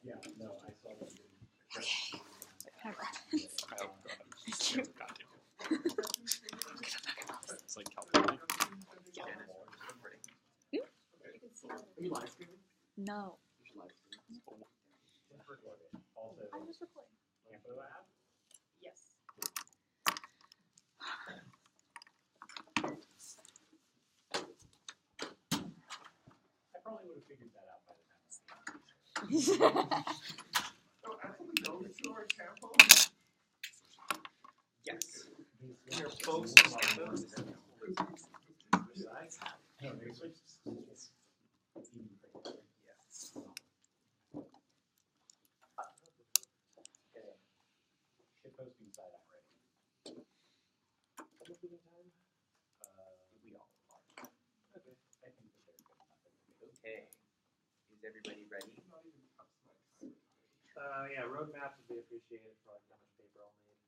Yeah, no, I saw that. Okay. Oh god. Thank you. Got you. It's like Campolindo. Are you live streaming? No. You should live stream. Also, I'm just recording. Campo app? Yes. I probably would have figured that out by the time I see it. Oh, actually going to our Campo? Yes. We Your folks in Campo. No, they switched. It's even crazier. Yes. Okay. Shit posting site already. Troubleshooting time? We all are. Okay. I think that they're good enough. Okay. Is everybody ready? Not even customize time. Yeah, roadmaps would be appreciated for like how much paper I'll need.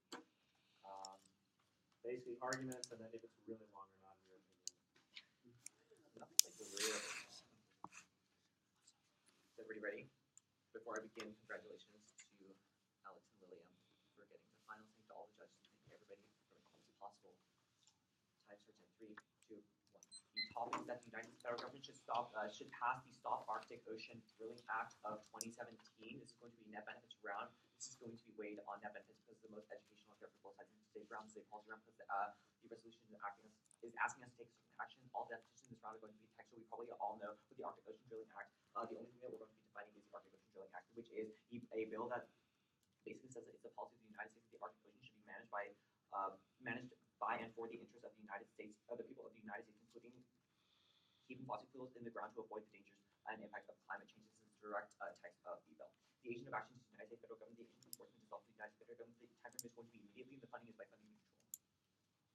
Basically arguments, and then if it's really long or not, in your opinion. Nothing like the real. Is everybody ready? Before I begin, congratulations to Alex and William for getting the finals. Thank to all the judges. Thank you everybody for making this possible. Time starts in 3, 2, 1. The topic is that the United States federal government should pass the Stop Arctic Ocean Drilling Act of 2017. This is going to be net benefits round. This is going to be weighed on net benefits because the most educational affair for both sides of the state round, state policy round, because the resolution is asking us to take certain action. All the petitions in this round are going to be textual. We probably all know with the Arctic Ocean Drilling Act, the only thing that we're going to be defining is the Arctic Ocean Drilling Act, which is a bill that basically says that it's the policy of the United States that the Arctic Ocean should be managed by and for the interests of the United States, of the people of the United States, including keeping fossil fuels in the ground to avoid the dangers and impact of climate change. This is the direct text of the bill. The agent of action is the United States federal government. The agent of enforcement is also the United States federal government. The time frame is going to be immediately. The funding is by funding neutral.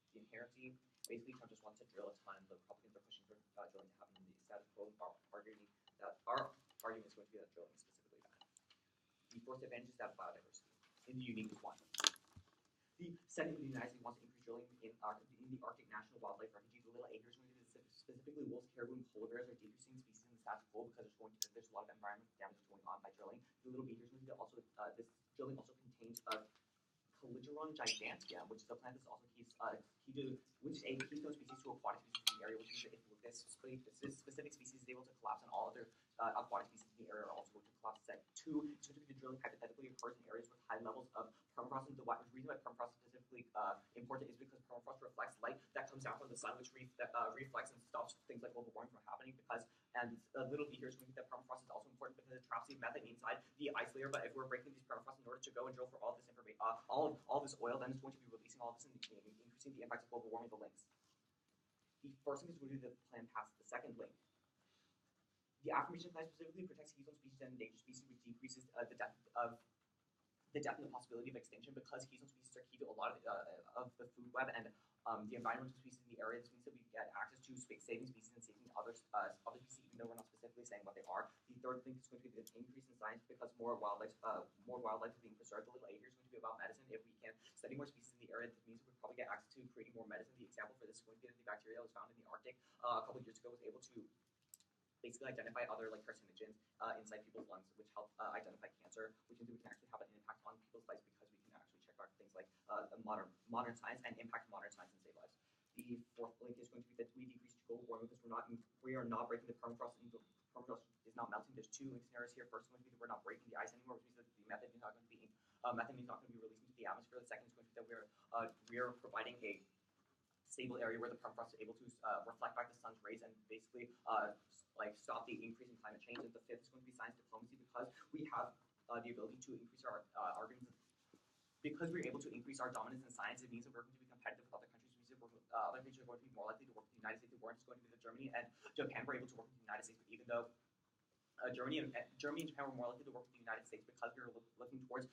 The inherency, basically Trump just wants to drill a ton. The Republicans are pushing for drilling to happen in the status quo. Our argument is going to be that drilling is specifically bad. The first advantage is that biodiversity. And the unique is one. The second, the United States wants to increase drilling in the Arctic National Wildlife Refuge. The little acres, specifically wolves, caribou, and polar bears, are decreasing species in the status quo because there's a lot of environmental damage going on by drilling. The little beavers, this drilling also contains Calligeron giganteum, which is a plant that's also key to which is a keystone species to aquatic species in the area, which means that if this specific species is able to collapse, and all other aquatic species in the area are also going to collapse. Set 2, the drilling hypothetically occurs in areas with high levels of permafrost. And the reason why permafrost is specifically important is because permafrost reflects light that comes down from the sun, which reflects and stops things like global warming from happening. And little bee here is going to that permafrost is also important because it traps the methane inside the ice layer. But if we're breaking these permafrost in order to go and drill for all this information, all this oil, then it's going to be releasing all this and increasing the impacts of global warming. The links. The first thing is going to do the plan past the second link. The affirmation plan specifically protects keystone species and endangered species, which decreases the depth and the possibility of extinction, because keystone species are key to a lot of the food web and the environmental species in the area. This means that we get access to saving species and saving other species, even though we're not specifically saying what they are. The third thing is going to be the increase in science, because more wildlife is being preserved. The little acre is going to be about medicine. If we can study more species in the area, that means we'll probably get access to creating more medicine. The example for this is going to be the bacteria that was found in the Arctic a couple of years ago was able to basically identify other carcinogens inside people's lungs, which help identify cancer, which means we can actually have an impact on people's lives because we can actually check out things like modern science and impact modern science and save lives. The fourth link is going to be that we decrease global warming because we are not breaking the permafrost, and the permafrost is not melting. There's 2 link scenarios here. First one is that we're not breaking the ice anymore, which means that the methane is not going to be released into the atmosphere. The second is going to be that we are providing a stable area where the permafrost is able to reflect back the sun's rays and basically stop the increase in climate change. And the fifth is going to be science diplomacy, because we have the ability to increase our arguments. Because we're able to increase our dominance in science, it means that we're going to be competitive with other countries. It means that other countries are going to be more likely to work with the United States. They weren't just going to be Germany and Japan were able to work with the United States, but even though Germany and Japan were more likely to work with the United States because we were looking towards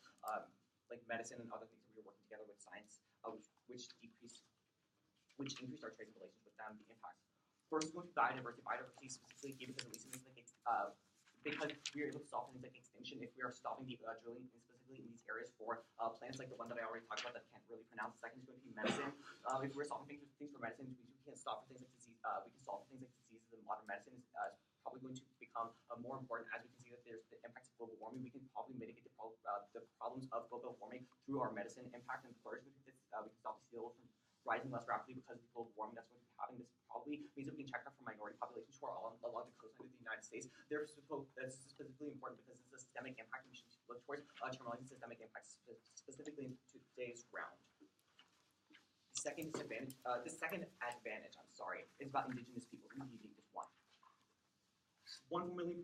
medicine and other things, that we were working together with science, which increased our trade relations with them. The impacts. First, going to biodiversity. Biodiversity is specifically key because at least in things because we are able to stop things like extinction if we are stopping the drilling specifically in these areas for plants like the one that I already talked about that I can't really pronounce. The second is going to be medicine. If we're solving things for medicine, we can't stop for things like disease. We can solve for things like diseases, and modern medicine is probably going to become become more important as we can see that there's the impacts of global warming. We can probably mitigate the problems of global warming through our medicine impact and flourishing. We can stop the sea level from rising less rapidly because of the global warming that's going to be having. This probably means that we can check out for minority populations who are along the coastline of the United States. This is specifically important because it's a systemic impact, and we should look towards terminalizing systemic impacts specifically in today's round. The second advantage, is about indigenous peoples, and the uniqueness one. 4 million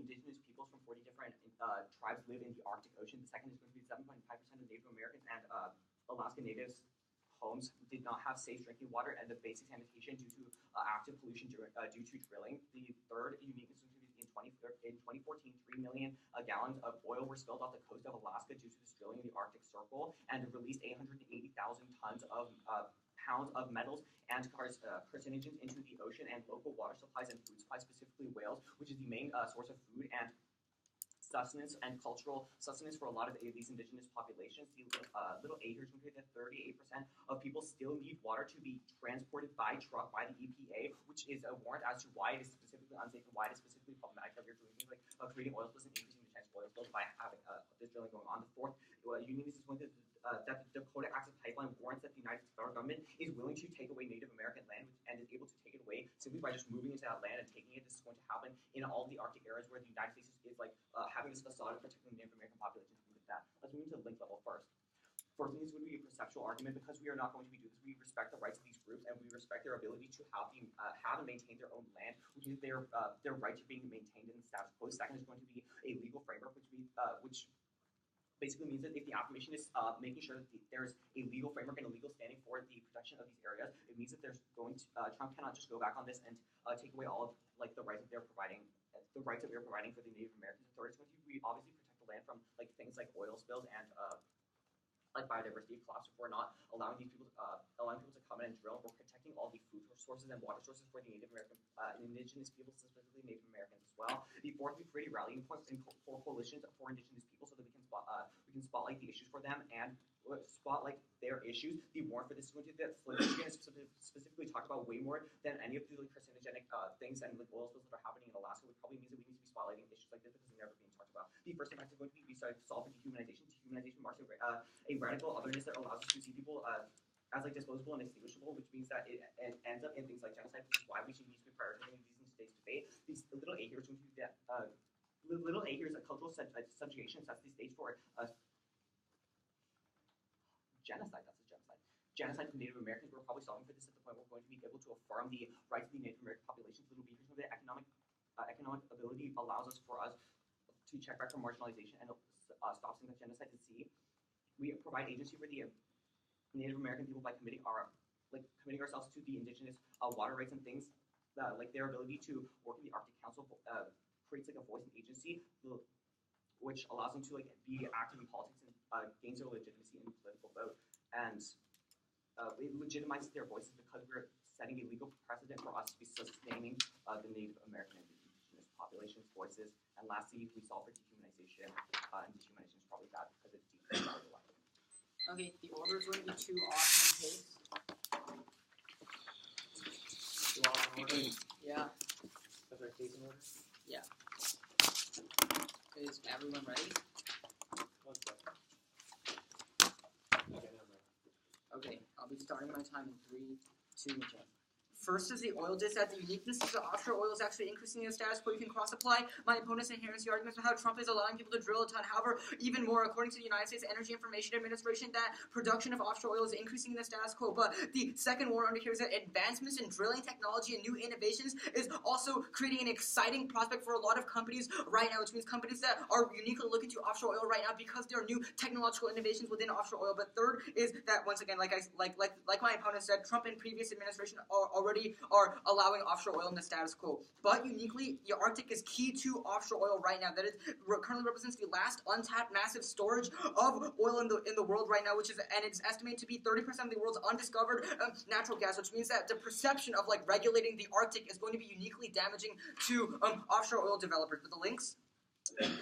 indigenous peoples from 40 different tribes live in the Arctic Ocean. The second is going to be 7.5% of Native Americans and Alaska Natives homes did not have safe drinking water and the basic sanitation due to active pollution due to drilling. The third uniqueness is going to be in 2014, 3 million gallons of oil were spilled off the coast of Alaska due to this drilling in the Arctic Circle, and released 880,000 tons of pounds of metals and carcinogens into the ocean and local water supplies and food supplies, specifically whales, which is the main source of food and sustenance and cultural sustenance for a lot of these indigenous populations. The little A here is going to be that 38% of people still need water to be transported by truck by the EPA, which is a warrant as to why it is specifically unsafe and why it is specifically problematic that we're doing things like creating oil spills and increasing the chance of oil spills by having this drilling going on. The fourth uniqueness is going to that the Dakota Access Pipeline warrants that the United States federal government is willing to take away Native American land and is able to take it away simply by just moving into that land and taking it. This is going to happen in all the Arctic areas where the United States is like having this facade of protecting the Native American populations. With that, let's move into the link level first. First thing is going to be a perceptual argument because we are not going to be doing this. We respect the rights of these groups and we respect their ability to have and maintain their own land, which is their right to being maintained in the status quo. Second is going to be a legal framework, which basically means that if the affirmation is making sure that there's a legal framework and a legal standing for the protection of these areas, it means that there's going to Trump cannot just go back on this and take away all of like the rights that they're providing, for the Native Americans. The third is going to be obviously protect the land from like things like oil spills and like biodiversity collapse. If we're not allowing people to come in and drill, we're protecting all the food sources and water sources for the Native American indigenous people, specifically Native Americans as well. The fourth, we create a rallying point for coalitions for indigenous people so that we can spotlight the issues for them and spotlight their issues. The warrant for this is going to be that Flint is specifically talk about way more than any of the like, carcinogenic things and like oil spills that are happening in Alaska, which probably means that we need to be spotlighting issues like this because they're never being talked about. The first impact is going to be solving dehumanization. Dehumanization marks a radical otherness that allows us to see people as like disposable and extinguishable, which means that it ends up in things like genocide, which is why we should need to be prioritizing these in today's debate. These little A here is going to be that little A here is a cultural subjugation, sets the stage for genocide. That's a genocide. Genocide of Native Americans. We're probably solving for this at the point where we're going to be able to affirm the rights of the Native American populations. Little B here is the economic ability allows us to check back for marginalization and stop things like genocide at sea. We provide agency for the Native American people by committing ourselves to the indigenous water rights and things like their ability to work in the Arctic Council creates like a voice and agency, which allows them to like be active in politics and gains their legitimacy in the political vote. And it legitimizes their voices because we're setting a legal precedent for us to be sustaining the Native American and indigenous population's voices. And lastly, we solve for dehumanization, and dehumanization is probably bad because it degrades our life. Okay, the order is going to be 2 off in case. 2 off in order? Yeah. That's our case in order? Yeah. Is everyone ready? 1 second. Okay, I'll be starting my time in 3, 2, 1. First is the oil diss that the uniqueness of the offshore oil is actually increasing the status quo. You can cross-apply my opponent's inherency arguments about how Trump is allowing people to drill a ton. However, even more, according to the United States Energy Information Administration, that production of offshore oil is increasing the status quo. But the second war under here is that advancements in drilling technology and new innovations is also creating an exciting prospect for a lot of companies right now, which means companies that are uniquely looking to offshore oil right now because there are new technological innovations within offshore oil. But third is that, once again, like my opponent said, Trump and previous administration already are allowing offshore oil in the status quo. But uniquely, the Arctic is key to offshore oil right now. That is currently represents the last untapped massive storage of oil in the world right now, and it's estimated to be 30% of the world's undiscovered natural gas, which means that the perception of like regulating the Arctic is going to be uniquely damaging to offshore oil developers. With the links.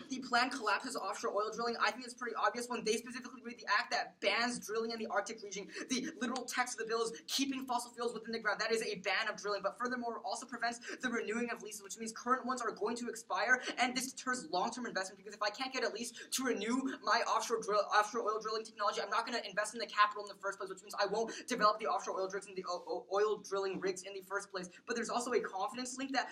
The plan collapses offshore oil drilling. I think it's pretty obvious when they specifically read the act that bans drilling in the Arctic region. The literal text of the bill is keeping fossil fuels within the ground. That is a ban of drilling, but furthermore also prevents the renewing of leases, which means current ones are going to expire, and this deters long-term investment because if I can't get a lease to renew my offshore oil drilling technology, I'm not going to invest in the capital in the first place, which means I won't develop the offshore oil rigs and the oil drilling rigs in the first place. But there's also a confidence link that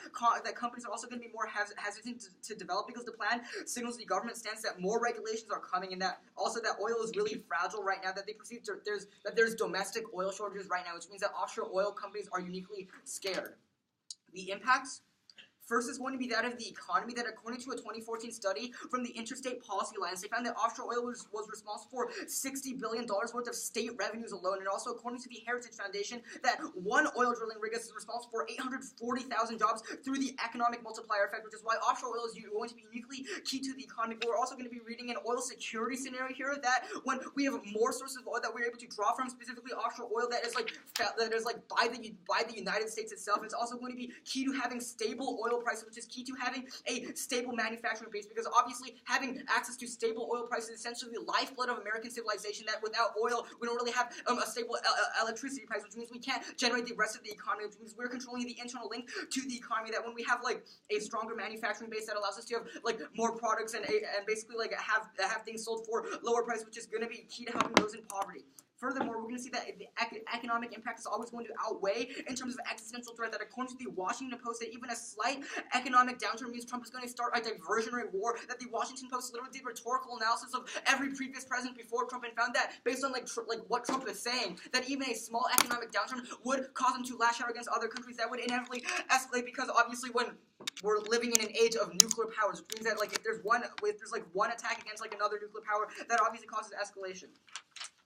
companies are also going to be more hesitant to develop because the plan signals the government stance that more regulations are coming and that also that oil is really fragile right now, that they perceive there's domestic oil shortages right now, which means that offshore oil companies are uniquely scared. The impacts? First is going to be that of the economy, that according to a 2014 study from the Interstate Policy Alliance, they found that offshore oil was responsible for $60 billion worth of state revenues alone, and also according to the Heritage Foundation, that one oil drilling rig is responsible for 840,000 jobs through the economic multiplier effect, which is why offshore oil is going to be uniquely key to the economy. But we're also going to be reading an oil security scenario here, that when we have more sources of oil that we're able to draw from, specifically offshore oil that is by the United States itself, it's also going to be key to having stable oil prices, which is key to having a stable manufacturing base, because obviously having access to stable oil prices is essentially the lifeblood of American civilization, that without oil we don't really have a stable electricity price, which means we can't generate the rest of the economy, which means we're controlling the internal link to the economy, that when we have a stronger manufacturing base that allows us to have more products and basically have things sold for lower price, which is going to be key to helping those in poverty. Furthermore, we're going to see that the economic impact is always going to outweigh in terms of existential threat, that according to the Washington Post, that even a slight economic downturn means Trump is going to start a diversionary war, that the Washington Post literally did rhetorical analysis of every previous president before Trump and found that based on what Trump is saying, that even a small economic downturn would cause him to lash out against other countries, that would inevitably escalate, because obviously when we're living in an age of nuclear powers, which means that if there's one attack against another nuclear power, that obviously causes escalation.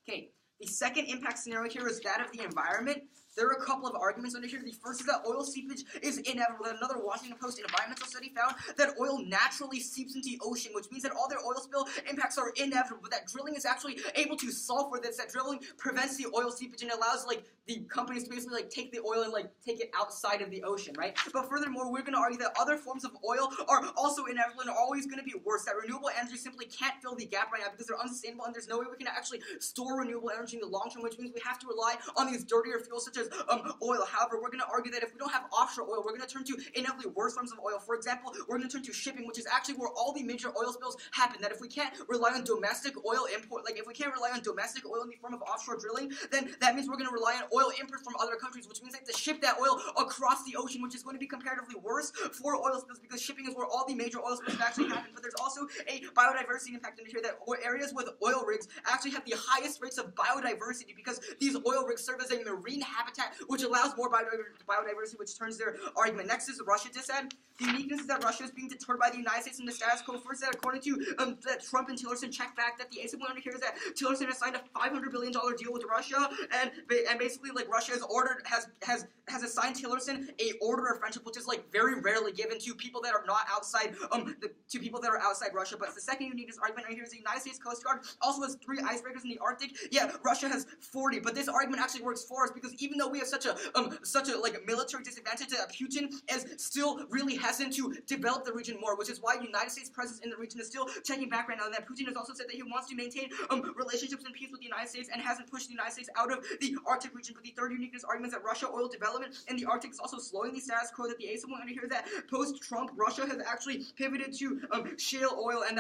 Okay. The second impact scenario here is that of the environment. There are a couple of arguments under here. The first is that oil seepage is inevitable. Another Washington Post environmental study found that oil naturally seeps into the ocean, which means that all their oil spill impacts are inevitable, but that drilling is actually able to solve for this, that drilling prevents the oil seepage and allows the companies to basically take the oil and take it outside of the ocean, right? But furthermore, we're going to argue that other forms of oil are also inevitable and are always going to be worse, that renewable energy simply can't fill the gap right now because they're unsustainable and there's no way we can actually store renewable energy in the long term, which means we have to rely on these dirtier fuels such as oil. However, we're going to argue that if we don't have offshore oil, we're going to turn to inevitably worse forms of oil. For example, we're going to turn to shipping, which is actually where all the major oil spills happen. That if we can't rely on domestic oil import, if we can't rely on domestic oil in the form of offshore drilling, then that means we're going to rely on oil imports from other countries, which means they have to ship that oil across the ocean, which is going to be comparatively worse for oil spills because shipping is where all the major oil spills actually happen. But there's also a biodiversity impact in here, that areas with oil rigs actually have the highest rates of biodiversity because these oil rigs serve as a marine habitat, which allows more biodiversity, which turns their argument. Next is Russia dissent. The uniqueness is that Russia is being deterred by the United States and the status quo. First, that according to that Trump and Tillerson check back, that the ASIC under here is that Tillerson has signed a $500 billion deal with Russia, and basically Russia has assigned Tillerson a order of friendship, which is very rarely given to people that are not outside to people that are outside Russia. But the second uniqueness argument right here is the United States Coast Guard also has 3 icebreakers in the Arctic. Yeah, Russia has 40, but this argument actually works for us because even though we have such a military disadvantage, that Putin is still really hesitant to develop the region more, which is why United States presence in the region is still checking back right now. And that Putin has also said that he wants to maintain relationships and peace with the United States and hasn't pushed the United States out of the Arctic region. But the third uniqueness argument is that Russia oil development in the Arctic is also slowing the status quo. That the ASIC under here that post-Trump Russia has actually pivoted to shale oil and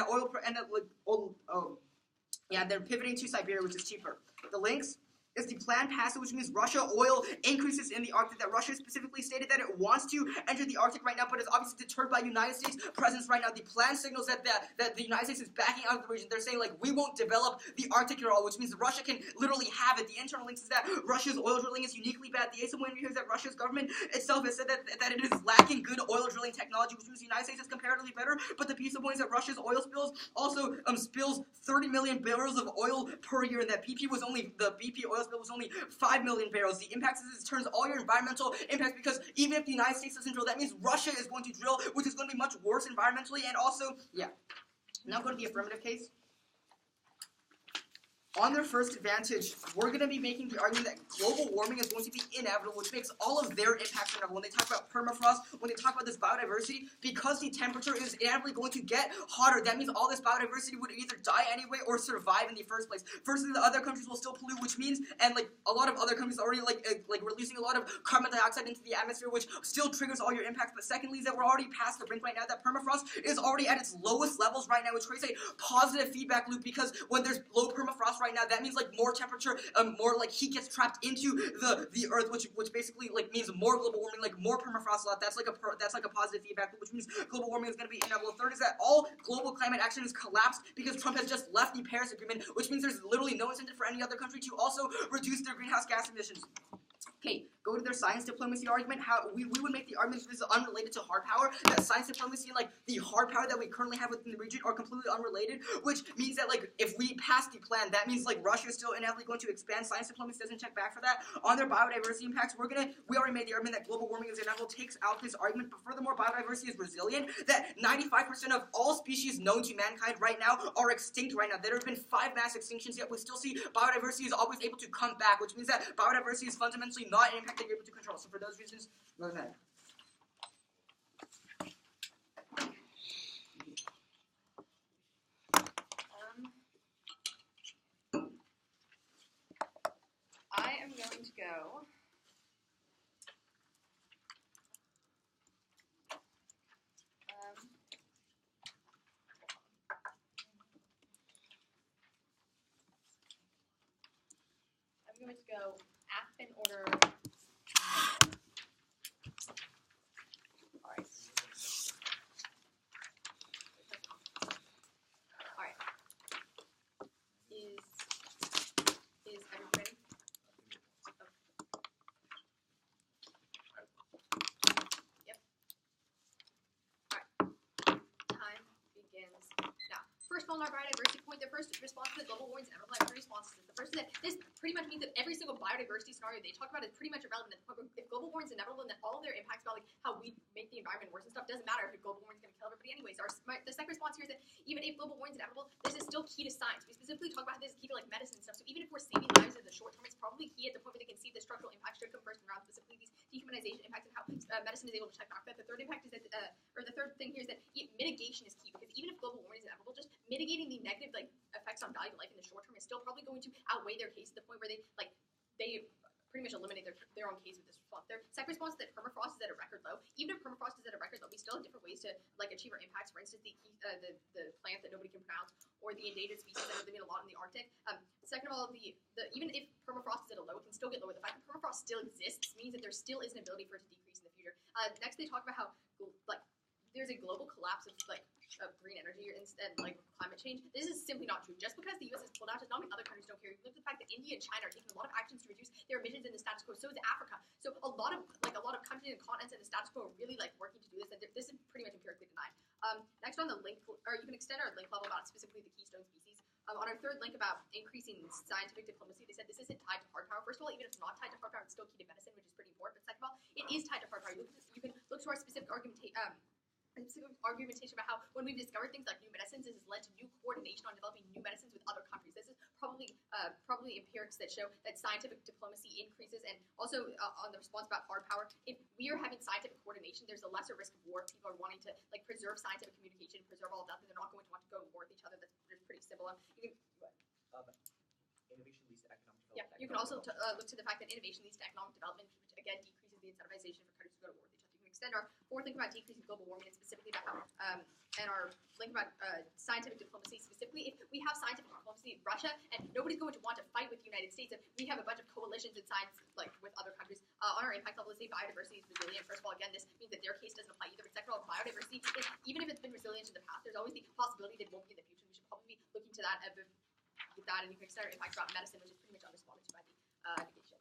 they're pivoting to Siberia, which is cheaper. The links is the planned passage, which means Russia oil increases in the Arctic, that Russia specifically stated that it wants to enter the Arctic right now, but is obviously deterred by United States presence right now. The plan signals that the United States is backing out of the region. They're saying we won't develop the Arctic at all, which means Russia can literally have it. The internal links is that Russia's oil drilling is uniquely bad. The ASIC here is that Russia's government itself has said that it is lacking good oil drilling technology, which means the United States is comparatively better. But the piece of point is that Russia's oil spills also spills 30 million barrels of oil per year, and that BP oil spill was only 5 million barrels. The impact is this turns all your environmental impacts, because even if the United States doesn't drill, that means Russia is going to drill, which is going to be much worse environmentally. And also, now go to the affirmative case. on their first advantage, we're going to be making the argument that global warming is going to be inevitable, which makes all of their impacts inevitable. When they talk about permafrost, when they talk about this biodiversity, because the temperature is inevitably going to get hotter, that means all this biodiversity would either die anyway or survive in the first place. Firstly, the other countries will still pollute, which means, and like a lot of other countries already like releasing a lot of carbon dioxide into the atmosphere, which still triggers all your impacts. But secondly, is that we're already past the brink right now. That permafrost is already at its lowest levels right now, which creates a positive feedback loop, because when there's low permafrost right now, that means like more temperature, more like heat gets trapped into the earth, which basically like means more global warming, like more permafrost. That's like a positive feedback loop, which means global warming is going to be inevitable. Third is that all global climate action has collapsed because Trump has just left the Paris Agreement, which means there's literally no incentive for any other country to also reduce their greenhouse gas emissions. Okay, go to their science diplomacy argument. How we would make the argument, this is unrelated to hard power, that science diplomacy and like the hard power that we currently have within the region are completely unrelated, which means that like if we pass the plan, that means like Russia is still inevitably going to expand. Science diplomacy doesn't check back for that. On their biodiversity impacts, we already made the argument that global warming is inevitable, takes out this argument, but furthermore, biodiversity is resilient, that 95% of all species known to mankind right now are extinct right now. There have been 5 mass extinctions, yet we still see biodiversity is always able to come back, which means that biodiversity is fundamentally not an impact that you're able to control. So for those reasons, go ahead. I am going to go. I'm going to go app in order. Alright. Alright. Is everybody ready? Yep. Alright. Time begins now. First of all, on our biodiversity point, the first response to the global warming is inevitable. I have 3 responses. The first is that this pretty much means that every single biodiversity scenario they talk about is pretty much irrelevant. If global warming is inevitable, then all of their impacts about like how we make the environment worse and stuff doesn't matter if global warming is going to kill everybody anyways. The second response here is that even if global warming is inevitable, this is still key to science. We specifically talk about how this is key to like medicine and stuff. So even if we're saving lives in the short term, it's probably key at the point where they can see the structural impacts should come first around specifically these dehumanization impacts and how medicine is able to check back that. The third impact is that, or the third thing here is that mitigation is key, because even if global warming is inevitable, just mitigating the negative like effects on value of life in the short term is still probably going to outweigh their case to the point where they pretty much eliminate their own case with this response. Their second response is that permafrost is at a record low. Even if permafrost is at a record low, we still have different ways to like achieve our impacts. For instance, the plant that nobody can pronounce, or the endangered species that are living a lot in the Arctic. Second of all, even if permafrost is at a low, it can still get lower. The fact that permafrost still exists means that there still is an ability for it to decrease in the future. Next, they talk about how like there's a global collapse of green energy and like climate change. This is simply not true. Just because the U.S. has pulled out does not mean other countries don't care. Look at the fact that India and China are taking a lot of actions to reduce their emissions in the status quo. So is Africa. So a lot of countries and continents in the status quo are really like working to do this, and this is pretty much empirically denied. Next on the link, or you can extend our link level about specifically the keystone species. On our third link about increasing scientific diplomacy, they said this isn't tied to hard power. First of all, even if it's not tied to hard power, it's still key to medicine, which is pretty important. But second of all, it is tied to hard power. You can look to our specific argumentation about how when we've discovered things like new medicines, this has led to new coordination on developing new medicines with other countries. This is probably empirics that show that scientific diplomacy increases, and also on the response about hard power, if we are having scientific coordination, there's a lesser risk of war. People are wanting to like preserve scientific communication, preserve all of that, and they're not going to want to go to war with each other. That's pretty simple. You can, Innovation leads to economic development. yeah, you can also look to the fact that innovation leads to economic development, which again decreases the incentivization for countries to go to war with each other. You can extend our fourth link about decreasing global warming, and specifically about how, and our link about scientific diplomacy, specifically if we have scientific diplomacy in Russia, and nobody's going to want to fight with the United States if we have a bunch of coalitions in science like with other countries. On our impact level, let's say biodiversity is resilient. First of all, again, this means that their case doesn't apply either. But second of all, biodiversity is, even if it's been resilient in the past, there's always the possibility that it won't be in the future. We should probably be looking to that with that, and you can extend our impact about medicine, which is pretty much unresponded to by the negation.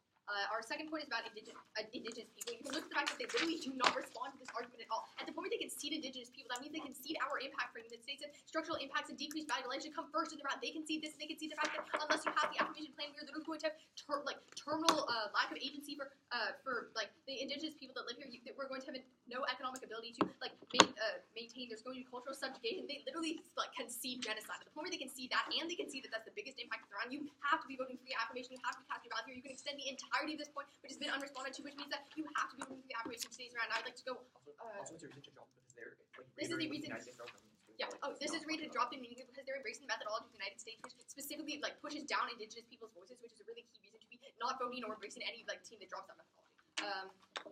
Our second point is about indigenous people. You can look at the fact that they literally do not respond to this argument at all. At the point where they concede indigenous people, that means they concede our impact for the United States, and structural impacts and decreased value will actually come first in the round. They concede this, and they concede the fact that unless you have the affirmation plan, we're literally going to have terminal lack of agency for the indigenous people that live here. We're going to have no economic ability to maintain. There's going to be cultural subjugation. They literally concede genocide. At the point where they concede that, and they concede that that's the biggest impact around, you have to be voting for the affirmation. You have to be casting your ballot here. You can extend the entirety of this point, which has been unresponded to, which means that you have to be voting for the affirmation which stays around. I'd like to go. Also, it's a research job because they're This is the reason. United States government. Yeah. Oh, this is rated drop in meaning because they're embracing the methodology of the United States, which specifically pushes down indigenous people's voices, which is a really key reason to be not voting or embracing any team that drops that methodology.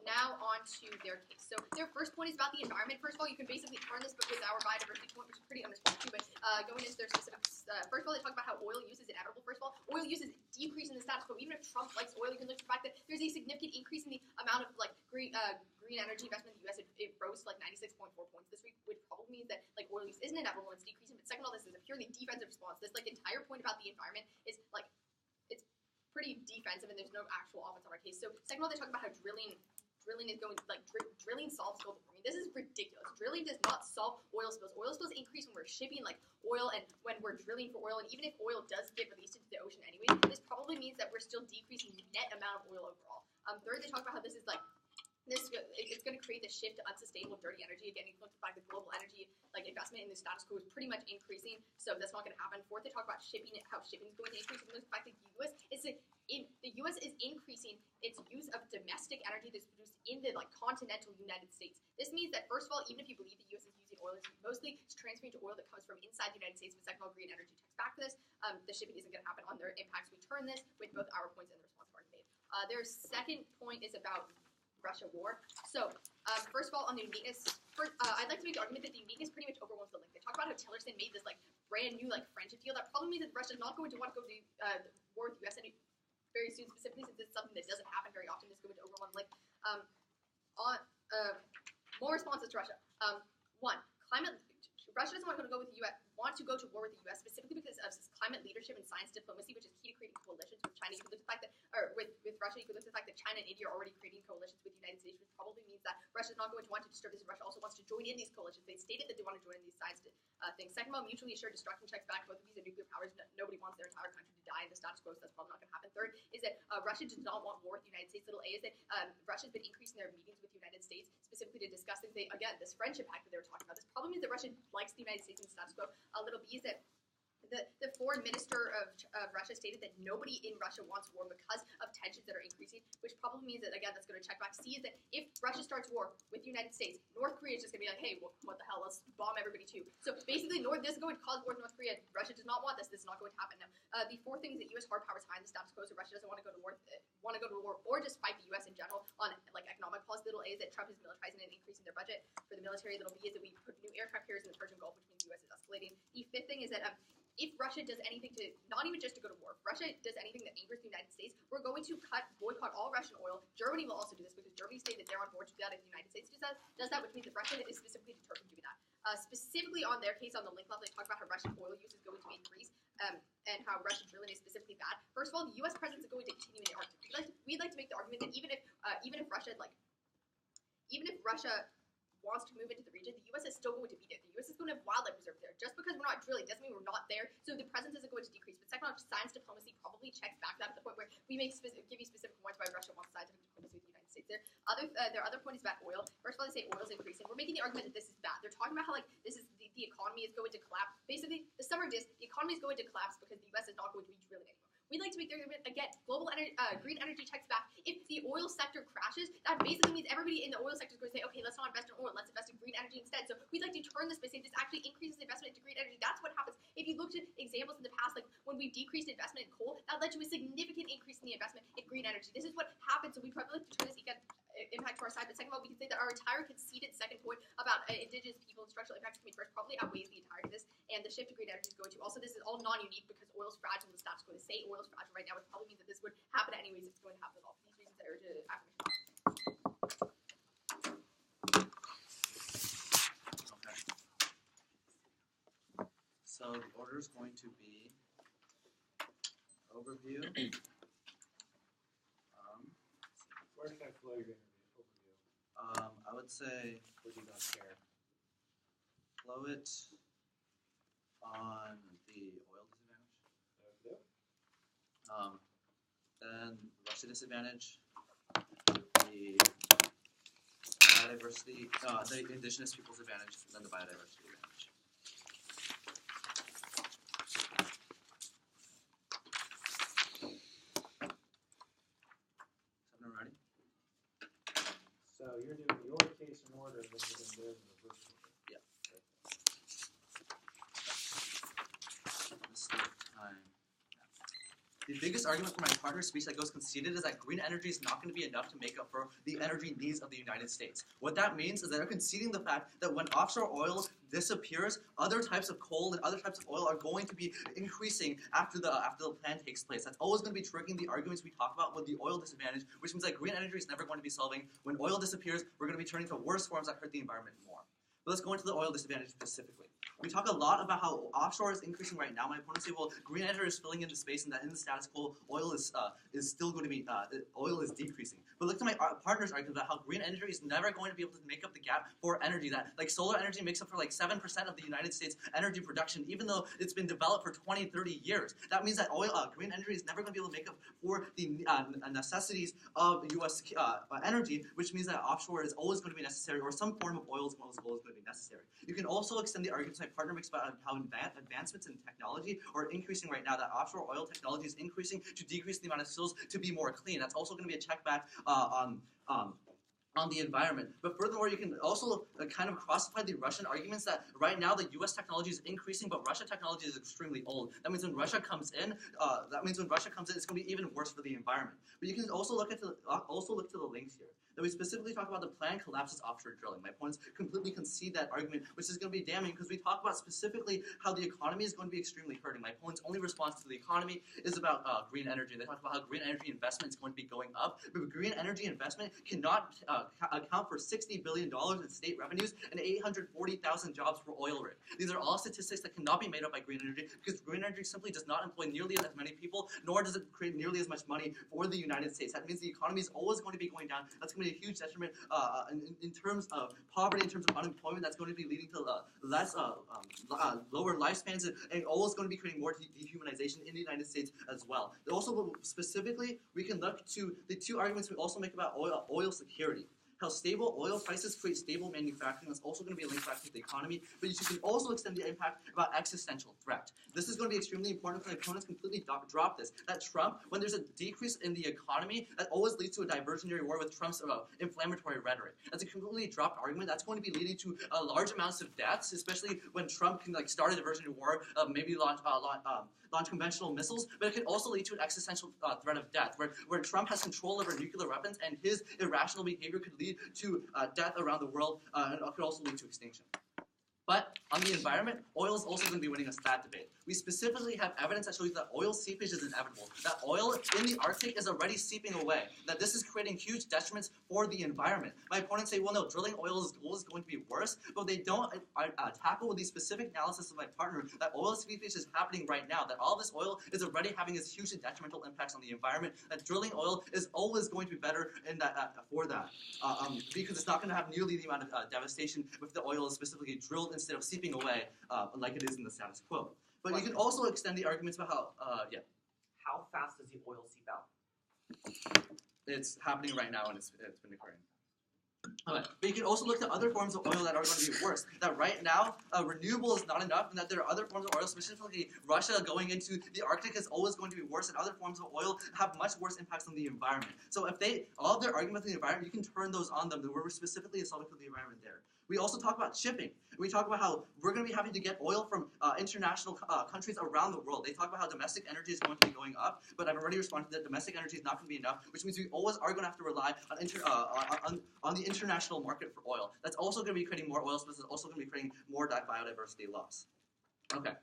Now on to their case. So their first point is about the environment. First of all, you can basically turn this book with our biodiversity point, which is pretty unresponsive, but going into their specifics. First of all, they talk about how oil use is inevitable. First of all, oil use is decreasing the status quo. Even if Trump likes oil, you can look at the fact that there's a significant increase in the amount of green energy investment in the U.S. It rose to 96.4 points this week, which probably means that oil use isn't inevitable and it's decreasing. But second of all, this is a purely defensive response. This entire point about the environment is it's pretty defensive and there's no actual offense on our case. So second of all, they talk about how drilling is going drilling solves global warming. This is ridiculous. Drilling does not solve oil spills. Oil spills increase when we're shipping oil and when we're drilling for oil. And even if oil does get released into the ocean anyway, this probably means that we're still decreasing the net amount of oil overall. Third, they talk about how this is it's going to create the shift to unsustainable dirty energy. Again, you can look at the fact that global energy investment in the status quo is pretty much increasing, so that's not going to happen. Fourth, they talk about shipping, how shipping is going to increase. And the fact that the U.S. is increasing its use of domestic energy that's produced in the continental United States. This means that first of all, even if you believe the U.S. is using oil, it's transferring to oil that comes from inside the United States. But second of all, green energy checks back to this. The shipping isn't going to happen on their impacts. We turn this with both our points and the response already made. Their second point is about Russia war. So, first of all, on the uniqueness, I'd like to make the argument that the uniqueness pretty much overwhelms the link. They talk about how Tillerson made this brand new friendship deal. That probably means that Russia is not going to want to go to war with the U.S. very soon, specifically since it's something that doesn't happen very often. It's going to overwhelm the link. More responses to Russia. One, climate. Russia doesn't want to go with the U.S. Want to go to war with the U.S. specifically because of climate leadership and science diplomacy, which is key to creating coalitions with China. You can look at the fact that, or with Russia, you can look at the fact that China and India are already creating coalitions with the United States, which probably means that Russia is not going to want to disturb this. Russia also wants to join in these coalitions. They stated that they want to join in these science things. Second of all, mutually assured destruction checks back. Both of these are nuclear powers. Nobody wants their entire country to die in the status quo, so that's probably not going to happen. Third is that Russia does not want war with the United States. Little a is that Russia's been increasing their meetings with the United States specifically to discuss things. Again, this friendship pact that they were talking about. This probably means that Russia likes the United States in the status quo. Little b is that the foreign minister of Russia stated that nobody in Russia wants war because of tensions that are increasing, which probably means that, again, that's going to check back. C is that if Russia starts war with the United States, North Korea is just going to be like, hey, well, what the hell, let's bomb everybody too. So basically, this is going to cause war with North Korea. Russia does not want this. This is not going to happen now. The fourth thing is that U.S. hard power is high in the status quo, so Russia doesn't want to go to war, or just fight the U.S. in general on economic policy. Little a is that Trump is militarizing and increasing their budget for the military. Little b is that we put new aircraft carriers in the Persian Gulf, which means the U.S. is escalating. The fifth thing is that if Russia does anything to, not even just to go to war, if Russia does anything that angers the United States, we're going to boycott all Russian oil. Germany will also do this because Germany stated that they're on board to do that if the United States does that, which means that Russia is specifically deterred from doing that. Specifically on their case, on the link level, they talk about how Russian oil use is going to increase and how Russian drilling is specifically bad. First of all, the U.S. presence is going to continue in the Arctic. We'd like to make the argument that even if Russia wants to move into the region, the U.S. is still going to be there. The U.S. is going to have wildlife reserves there. Just because we're not drilling doesn't mean we're not there. So the presence isn't going to decrease. But second off, science diplomacy probably checks back that to the point where we give you specific points why Russia wants scientific diplomacy with the United States. Their other point is about oil. First of all, they say oil is increasing. We're making the argument that this is bad. They're talking about how this is the economy is going to collapse. Basically, the summary is the economy is going to collapse because the U.S. is not going to be drilling anymore. We'd like to make the argument, again, green energy checks back. If the oil sector crashes, that basically means everybody in the oil sector is going to say, okay, let's not invest in oil, let's invest in green energy instead. So we'd like to turn this by saying this actually increases investment into green energy. That's what happens. If you looked at examples in the past, like when we've decreased investment in coal, that led to a significant increase in the investment in green energy. This is what happens, so we'd probably like to turn this impact to our side. But second of all, we can say that our entire conceded second point about indigenous people and structural impacts coming first probably outweighs the entirety of this, and the shift to green energy is going to. Also, this is all non-unique because oil is fragile in the status quo. They say oil is fragile right now, which probably means that this would happen anyways if it's going to happen at all. For these reasons, I urge affirmation. Okay. So the order is going to be overview, Where should I flow your overview? I would say Or do you not care? flow it on the oil disadvantage. Okay. Then Russia disadvantage, the biodiversity, the indigenous people's advantage, and then the biodiversity advantage. Everyone ready? So you're doing your case in order, and then you're doing theirs in reverse order. Yeah. Mistake time. The biggest argument for my partner's speech that goes conceded is that green energy is not going to be enough to make up for the energy needs of the United States. What that means is that they're conceding the fact that when offshore oil disappears, other types of coal and other types of oil are going to be increasing after the plan takes place. That's always going to be triggering the arguments we talk about with the oil disadvantage, which means that green energy is never going to be solving. When oil disappears, we're going to be turning to worse forms that hurt the environment more. But let's go into the oil disadvantage specifically. We talk a lot about how offshore is increasing right now. My opponents say, well, green energy is filling in the space, and that in the status quo, oil is still going to be oil is decreasing. But look to my partner's argument about how green energy is never going to be able to make up the gap for energy. That like solar energy makes up for like 7% of the United States energy production, even though it's been developed for 20, 30 years. That means that green energy is never going to be able to make up for the necessities of U.S. Energy, which means that offshore is always going to be necessary, or some form of oil is always going to be necessary. You can also extend the arguments my partner makes about how advancements in technology are increasing right now, that offshore oil technology is increasing to decrease the amount of spills to be more clean. That's also going to be a check back on the environment. But furthermore, you can also kind of classify the Russian arguments that right now the U.S. technology is increasing, but Russia technology is extremely old. That means when Russia comes in, it's going to be even worse for the environment. But you can also look to the links here. That we specifically talk about the plan collapses offshore drilling. My opponents completely concede that argument, which is going to be damning because we talk about specifically how the economy is going to be extremely hurting. My opponent's only response to the economy is about green energy. They talk about how green energy investment is going to be going up, but green energy investment cannot account for $60 billion in state revenues and 840,000 jobs for oil rig. These are all statistics that cannot be made up by green energy because green energy simply does not employ nearly as many people, nor does it create nearly as much money for the United States. That means the economy is always going to be going down. That's going to be a huge detriment in terms of poverty, in terms of unemployment. That's going to be leading to lower lifespans and always going to be creating more dehumanization in the United States as well. Also, specifically, we can look to the two arguments we also make about oil security. How stable oil prices create stable manufacturing. That's also going to be a link back to the economy. But you can also extend the impact about existential threat. This is going to be extremely important because opponents completely drop this. That Trump, when there's a decrease in the economy, that always leads to a diversionary war with Trump's inflammatory rhetoric. That's a completely dropped argument. That's going to be leading to large amounts of deaths, especially when Trump can start a diversionary war, maybe launch conventional missiles, but it can also lead to an existential threat of death, where Trump has control over nuclear weapons, and his irrational behavior could lead to death around the world, and it could also lead to extinction. But on the environment, oil is also going to be winning us that debate. We specifically have evidence that shows that oil seepage is inevitable, that oil in the Arctic is already seeping away, that this is creating huge detriments for the environment. My opponents say, well, no, drilling oil is going to be worse, but they don't tackle with the specific analysis of my partner that oil seepage is happening right now, that all this oil is already having its huge detrimental impacts on the environment, that drilling oil is always going to be better in that for that, because it's not going to have nearly the amount of devastation if the oil is specifically drilled instead of seeping away like it is in the status quo. But you can also extend the arguments about how, How fast does the oil seep out? it's happening right now and it's been occurring. Okay. But you can also look at other forms of oil that are going to be worse. That right now, renewable is not enough, and that there are other forms of oil, specifically Russia going into the Arctic is always going to be worse, and other forms of oil have much worse impacts on the environment. So if all of their arguments on the environment, you can turn those on them. We're specifically assaulting for the environment there. We also talk about shipping. We talk about how we're going to be having to get oil from international countries around the world. They talk about how domestic energy is going to be going up, but I've already responded that domestic energy is not going to be enough, which means we always are going to have to rely on the international market for oil. That's also going to be creating more oil spills. It's also going to be creating more biodiversity loss. Okay.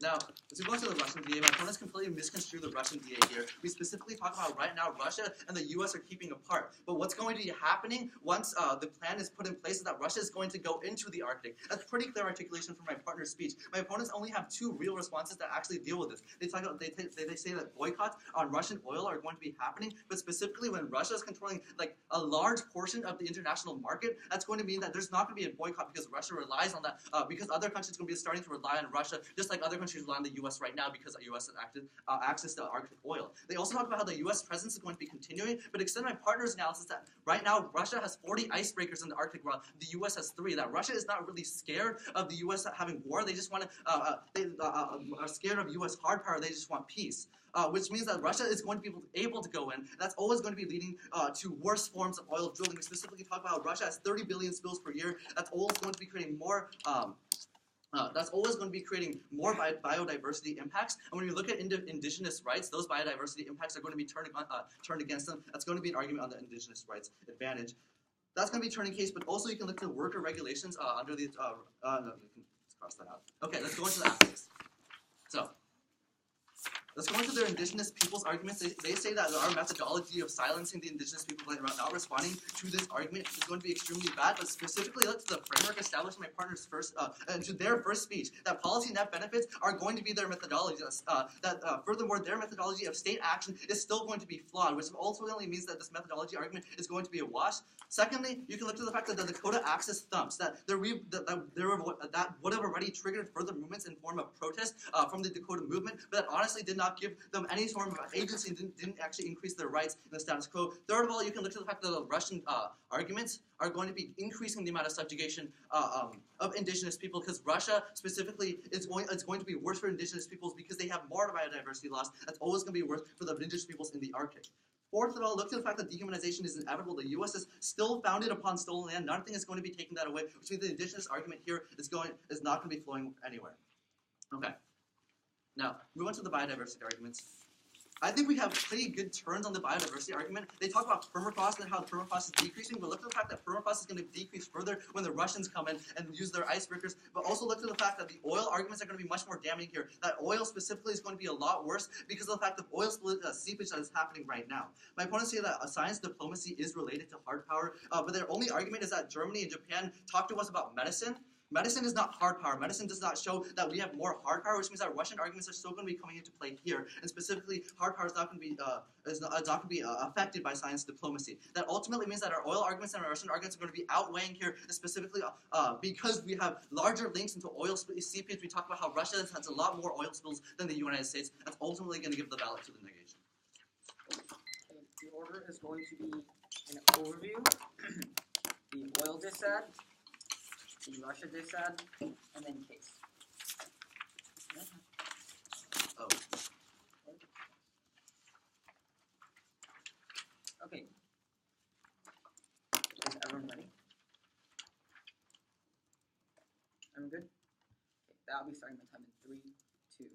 Now, as we go into the Russian DA, my opponents completely misconstrue the Russian DA here. We specifically talk about right now Russia and the U.S. are keeping apart. But what's going to be happening once the plan is put in place is that Russia is going to go into the Arctic. That's pretty clear articulation from my partner's speech. My opponents only have two real responses that actually deal with this. They talk about, they say that boycotts on Russian oil are going to be happening, but specifically when Russia is controlling like a large portion of the international market, that's going to mean that there's not going to be a boycott because Russia relies on that, because other countries are going to be starting to rely on Russia, just like other countries rely on the U.S. right now because the U.S. has access to Arctic oil. They also talk about how the U.S. presence is going to be continuing, but extend my partner's analysis that right now Russia has 40 icebreakers in the Arctic while the U.S. has 3. That Russia is not really scared of the U.S. having war. They just want to, they are scared of U.S. hard power. They just want peace. Which means that Russia is going to be able to go in. That's always going to be leading to worse forms of oil drilling. We specifically talk about how Russia has 30 billion spills per year. That's always going to be creating more. That's always going to be creating more biodiversity impacts. And when you look at indigenous rights, those biodiversity impacts are going to be turned against them. That's going to be an argument on the indigenous rights advantage. That's going to be a turning case, but also you can look to worker regulations under the. No, you can cross that out. Okay, let's go into the aspects. So. Let's go into their indigenous peoples arguments. They say that our methodology of silencing the indigenous people by not responding to this argument is going to be extremely bad, but specifically look to the framework established in my partner's first, to their first speech, that policy net benefits are going to be their methodology. Furthermore, their methodology of state action is still going to be flawed, which ultimately means that this methodology argument is going to be a wash. Secondly, you can look to the fact that the Dakota Access thumps, that would have already triggered further movements in form of protest from the Dakota movement, but that honestly did not give them any form of agency and didn't actually increase their rights in the status quo. Third of all, you can look to the fact that the Russian arguments are going to be increasing the amount of subjugation of indigenous people, because Russia specifically is going to be worse for indigenous peoples because they have more biodiversity loss. That's always going to be worse for the indigenous peoples in the Arctic. Fourth of all, look to the fact that dehumanization is inevitable. The U.S. is still founded upon stolen land. Nothing is going to be taking that away, which means the indigenous argument here is not going to be flowing anywhere. Okay. Now, move on to the biodiversity arguments. I think we have pretty good turns on the biodiversity argument. They talk about permafrost and how the permafrost is decreasing, but look at the fact that permafrost is going to decrease further when the Russians come in and use their icebreakers. But also look at the fact that the oil arguments are going to be much more damning here. That oil specifically is going to be a lot worse because of the fact that oil seepage that is happening right now. My opponents say that science diplomacy is related to hard power, but their only argument is that Germany and Japan talk to us about medicine. Medicine is not hard power. Medicine does not show that we have more hard power, which means that Russian arguments are still going to be coming into play here. And specifically, hard power is not going to be affected by science diplomacy. That ultimately means that our oil arguments and our Russian arguments are going to be outweighing here, specifically because we have larger links into oil seepage. We talk about how Russia has a lot more oil spills than the United States. That's ultimately going to give the ballot to the negation. The order is going to be an overview, the oil dissad, the Russia dissad, and then case. Oh. Okay. Is everyone ready? Everyone good? Okay, that'll be starting my time in 3, 2, 1.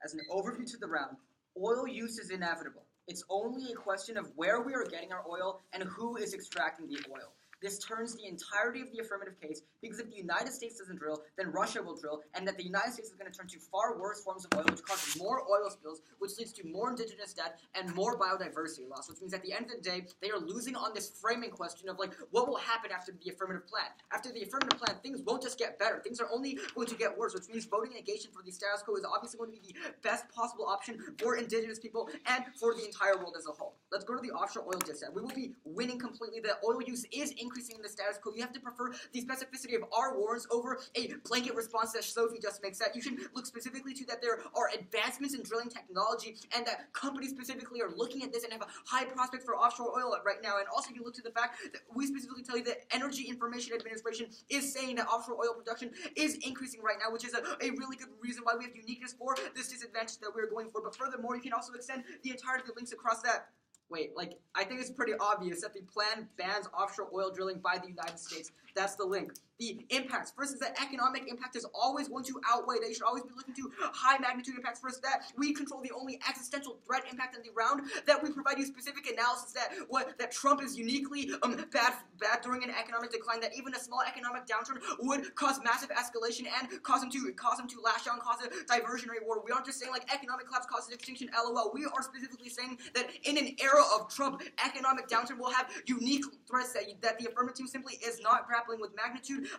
As an overview to the round, oil use is inevitable. It's only a question of where we are getting our oil and who is extracting the oil. This turns the entirety of the affirmative case, because if the United States doesn't drill, then Russia will drill, and that the United States is going to turn to far worse forms of oil, which cause more oil spills, which leads to more indigenous death and more biodiversity loss, which means at the end of the day, they are losing on this framing question of, like, what will happen after the affirmative plan? After the affirmative plan, things won't just get better. Things are only going to get worse, which means voting negation for the status quo is obviously going to be the best possible option for indigenous people and for the entire world as a whole. Let's go to the offshore oil dissad. We will be winning completely. The oil use is increasing in the status quo. You have to prefer the specificity of our wars over a blanket response that Sophie just makes. That you should look specifically to that there are advancements in drilling technology, and that companies specifically are looking at this and have a high prospect for offshore oil right now. And also you can look to the fact that we specifically tell you that Energy Information Administration is saying that offshore oil production is increasing right now, which is a really good reason why we have uniqueness for this disadvantage that we're going for. But furthermore, you can also extend the entirety of the links across that. Wait, like, I think it's pretty obvious that the plan bans offshore oil drilling by the United States. That's the link. the impacts. First is that economic impact is always going to outweigh. They should always be looking to high magnitude impacts. First, that we control the only existential threat impact in the round. That we provide you specific analysis that Trump is uniquely bad during an economic decline. That even a small economic downturn would cause massive escalation and cause him to lash out and cause a diversionary war. We aren't just saying like economic collapse causes extinction. LOL. We are specifically saying that in an era of Trump, economic downturn will have unique threats that the affirmative team simply is not grappling with.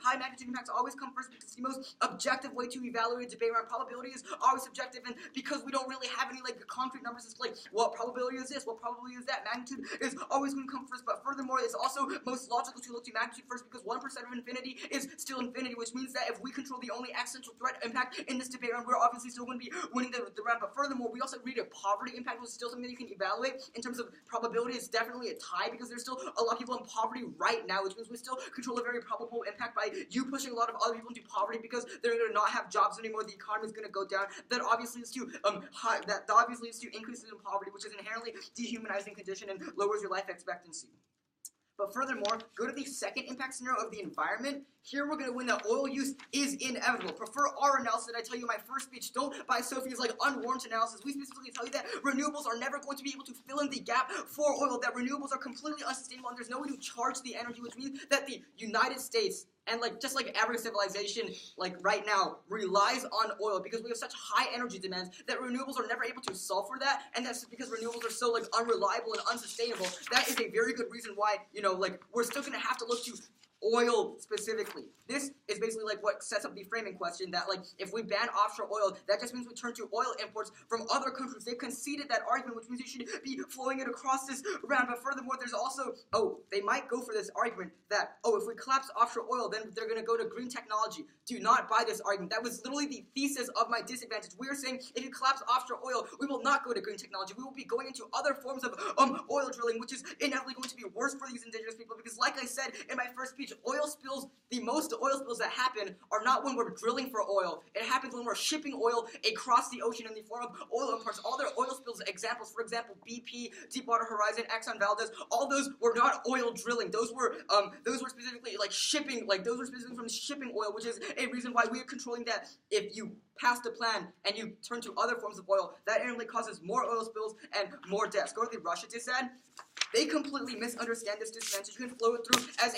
High magnitude impacts always come first because the most objective way to evaluate a debate around probability is always subjective, and because we don't really have any like concrete numbers, it's like what probability is this, what probability is that. Magnitude is always going to come first, but furthermore, it's also most logical to look to magnitude first because 1% of infinity is still infinity, which means that if we control the only existential threat impact in this debate round, we're obviously still going to be winning the round. But furthermore, we also read a poverty impact, which is still something that you can evaluate in terms of probability. It's definitely a tie because there's still a lot of people in poverty right now, which means we still control a very probable impact by you pushing a lot of other people into poverty because they're going to not have jobs anymore. The economy is going to go down. That obviously leads to increases in poverty, which is an inherently dehumanizing condition and lowers your life expectancy. But furthermore, go to the second impact scenario of the environment. Here we're going to win that oil use is inevitable. Prefer our analysis that I tell you in my first speech. Don't buy Sophie's like unwarranted analysis. We specifically tell you that renewables are never going to be able to fill in the gap for oil, that renewables are completely unsustainable and there's no way to charge the energy, which means that the United States and just like every civilization like right now relies on oil because we have such high energy demands that renewables are never able to solve for that, and that's because renewables are so like unreliable and unsustainable. That is a very good reason why we're still going to have to look to oil specifically. This is basically like what sets up the framing question that like if we ban offshore oil, that just means we turn to oil imports from other countries. They've conceded that argument, which means you should be flowing it across this round. But furthermore, there's also, they might go for this argument that, if we collapse offshore oil, then they're going to go to green technology. Do not buy this argument. That was literally the thesis of my disadvantage. We are saying if you collapse offshore oil, we will not go to green technology. We will be going into other forms of oil drilling, which is inevitably going to be worse for these indigenous people because like I said in my first speech, the most oil spills that happen are not when we're drilling for oil. It happens when we're shipping oil across the ocean in the form of oil imports. All their oil spills examples, for example, BP, Deepwater Horizon, Exxon Valdez, all those were not oil drilling. Those were specifically like shipping, those were specifically from shipping oil, which is a reason why we are controlling that. If you pass the plan and you turn to other forms of oil, that inherently causes more oil spills and more deaths. Go to the Russia dissent. They completely misunderstand this disadvantage. You can flow it through as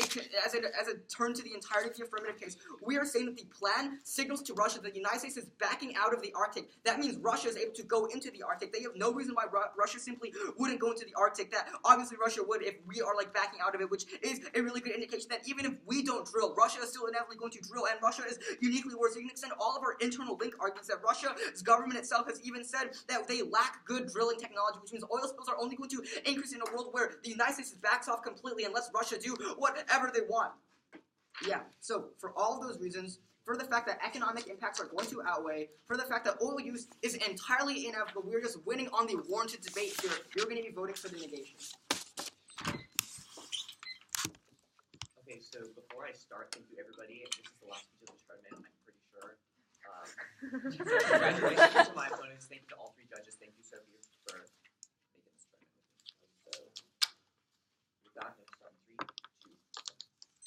a turn to the entirety of the affirmative case. We are saying that the plan signals to Russia that the United States is backing out of the Arctic. That means Russia is able to go into the Arctic. They have no reason why Russia simply wouldn't go into the Arctic. That obviously Russia would if we are backing out of it, which is a really good indication that even if we don't drill, Russia is still inevitably going to drill, and Russia is uniquely worse. So you can extend all of our internal link arguments that Russia's government itself has even said that they lack good drilling technology, which means oil spills are only going to increase in a world where the United States backs off completely and lets Russia do whatever they want. Yeah, so for all of those reasons, for the fact that economic impacts are going to outweigh, for the fact that oil use is entirely inevitable, we're just winning on the warranted debate here. You're going to be voting for the negation. Okay, so before I start, thank you everybody. This is the last speech of the tournament, I'm pretty sure. Congratulations to my opponents. Thank you to all three judges. Thank you, Sophie, for making this tournament. So, with that, let's start in 3, 2, 1.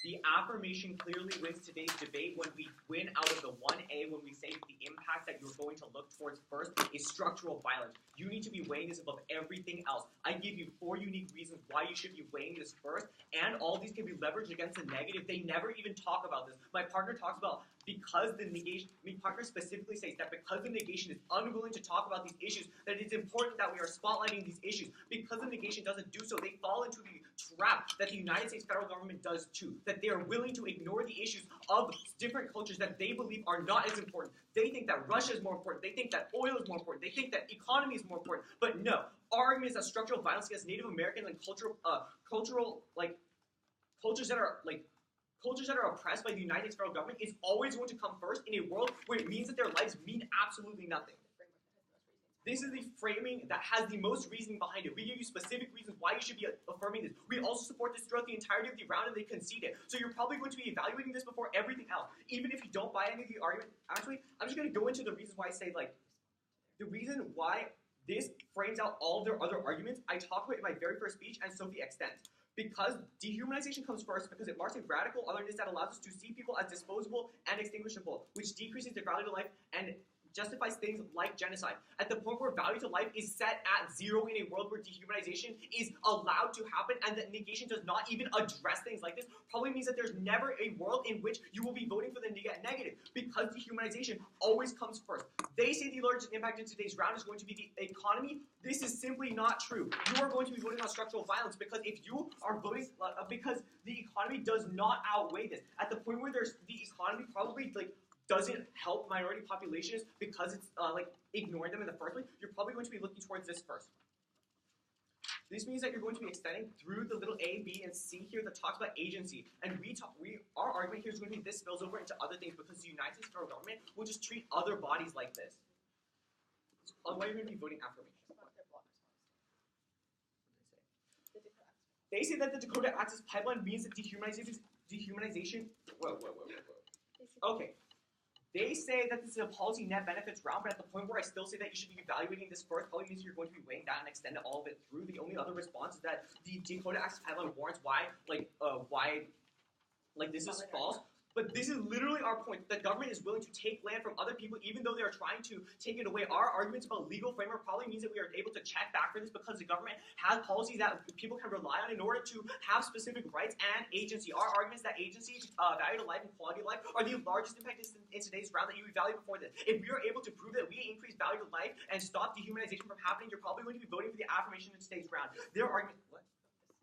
The affirmation clearly wins today's debate when we win out of the 1A, when we say that the impact that you're going to look towards first is structural violence. You need to be weighing this above everything else. I give you 4 unique reasons why you should be weighing this first, and all these can be leveraged against the negative. They never even talk about this. My partner talks about because the negation, my partner specifically says that because the negation is unwilling to talk about these issues, that it's important that we are spotlighting these issues. Because the negation doesn't do so, they fall into the trap that the United States federal government does too, that they are willing to ignore the issues of different cultures that they believe are not as important. They think that Russia is more important. They think that oil is more important. They think that economy is more important. But no, our argument is that structural violence against Native American and cultures that are oppressed by the United States federal government is always going to come first in a world where it means that their lives mean absolutely nothing. This is the framing that has the most reasoning behind it. We give you specific reasons why you should be affirming this. We also support this throughout the entirety of the round, and they concede it. So you're probably going to be evaluating this before everything else. Even if you don't buy any of the argument, actually, I'm just going to go into the reasons why I say, the reason why this frames out all their other arguments, I talk about in my very first speech, and Sophie extends. Because dehumanization comes first because it marks a radical otherness that allows us to see people as disposable and extinguishable, which decreases their value to life and justifies things like genocide. At the point where value to life is set at 0 in a world where dehumanization is allowed to happen and that negation does not even address things like this, probably means that there's never a world in which you will be voting for the negative, because dehumanization always comes first. They say the largest impact in today's round is going to be the economy. This is simply not true. You are going to be voting on structural violence because if you are voting, because the economy does not outweigh this. At the point where there's the economy probably doesn't help minority populations because it's ignoring them in the first place, you're probably going to be looking towards this first. This means that you're going to be extending through the little A, B, and C here that talks about agency. And our argument here is going to be this spills over into other things because the United States federal government will just treat other bodies like this. So, why are you going to be voting affirmation? They say that the Dakota Access Pipeline means that dehumanization. Whoa. Okay. They say that this is a policy net benefits round, but at the point where I still say that you should be evaluating this first, probably means you're going to be weighing that and extend all of it through. The only other response is that the Dakota Access Pipeline warrants why this is false. But this is literally our point. The government is willing to take land from other people even though they are trying to take it away. Our arguments about legal framework probably means that we are able to check back for this because the government has policies that people can rely on in order to have specific rights and agency. Our arguments that agency, value to life, and quality of life are the largest impact in today's round that you evaluate before this. If we are able to prove that we increase value to life and stop dehumanization from happening, you're probably going to be voting for the affirmation in today's round. Their argument, what?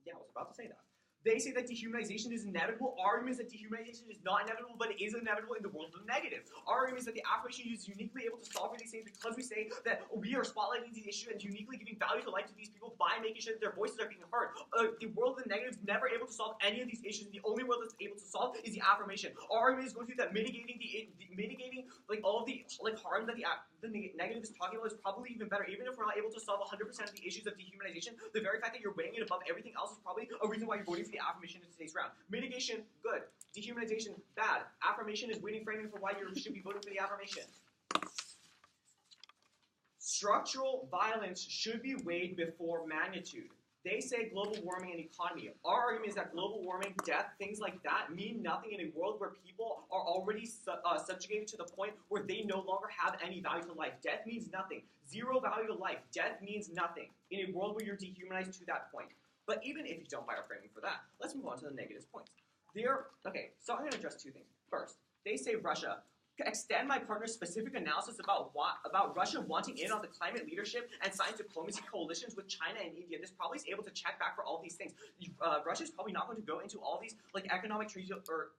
Yeah, I was about to say that. They say that dehumanization is inevitable. Our argument is that dehumanization is not inevitable, but it is inevitable in the world of the negative. Our argument is that the affirmation is uniquely able to solve for these things because we say that we are spotlighting these issues and uniquely giving value to life to these people by making sure that their voices are being heard. The world of the negative is never able to solve any of these issues. The only world that's able to solve is the affirmation. Our argument is going to be that mitigating all of the harm that the negative is talking about is probably even better. Even if we're not able to solve 100% of the issues of dehumanization, the very fact that you're weighing it above everything else is probably a reason why you're voting for the affirmation in today's round. Mitigation, good. Dehumanization, bad. Affirmation is winning framing for why you should be voting for the affirmation. Structural violence should be weighed before magnitude. They say global warming and economy. Our argument is that global warming, death, things like that mean nothing in a world where people are already subjugated to the point where they no longer have any value to life. Death means nothing. 0 value to life. Death means nothing in a world where you're dehumanized to that point. But even if you don't buy our framing for that, let's move on to the negative points. Okay, so I'm going to address 2 things. First, they say Russia. Extend my partner's specific analysis about Russia wanting in on the climate leadership and science diplomacy coalitions with China and India. This probably is able to check back for all these things. Russia is probably not going to go into all these economic treaties or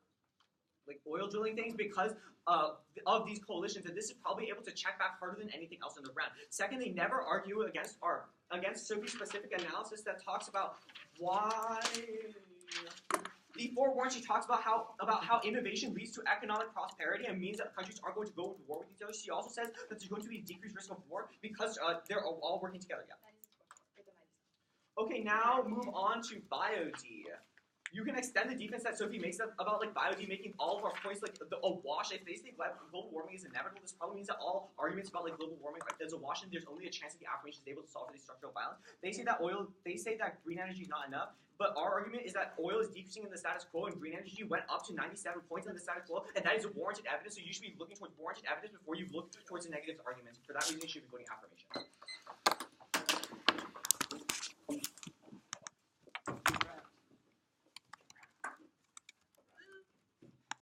oil drilling things because of these coalitions, and this is probably able to check back harder than anything else in the round. Second, they never argue against Sophie's specific analysis that talks about why. The forewarned, she talks about how innovation leads to economic prosperity and means that countries are going to go to war with each other. She also says that there's going to be a decreased risk of war because they're all working together. Yeah. Okay, now move on to BioD. You can extend the defense that Sophie makes about BioD making all of our points a wash. If they say global warming is inevitable, this probably means that all arguments about global warming is a wash, and there's only a chance that the affirmation is able to solve for these structural violence. They say that green energy is not enough, but our argument is that oil is decreasing in the status quo, and green energy went up to 97 points in the status quo, and that is warranted evidence. So you should be looking towards warranted evidence before you look towards the negative arguments. For that reason, you should be voting affirmation.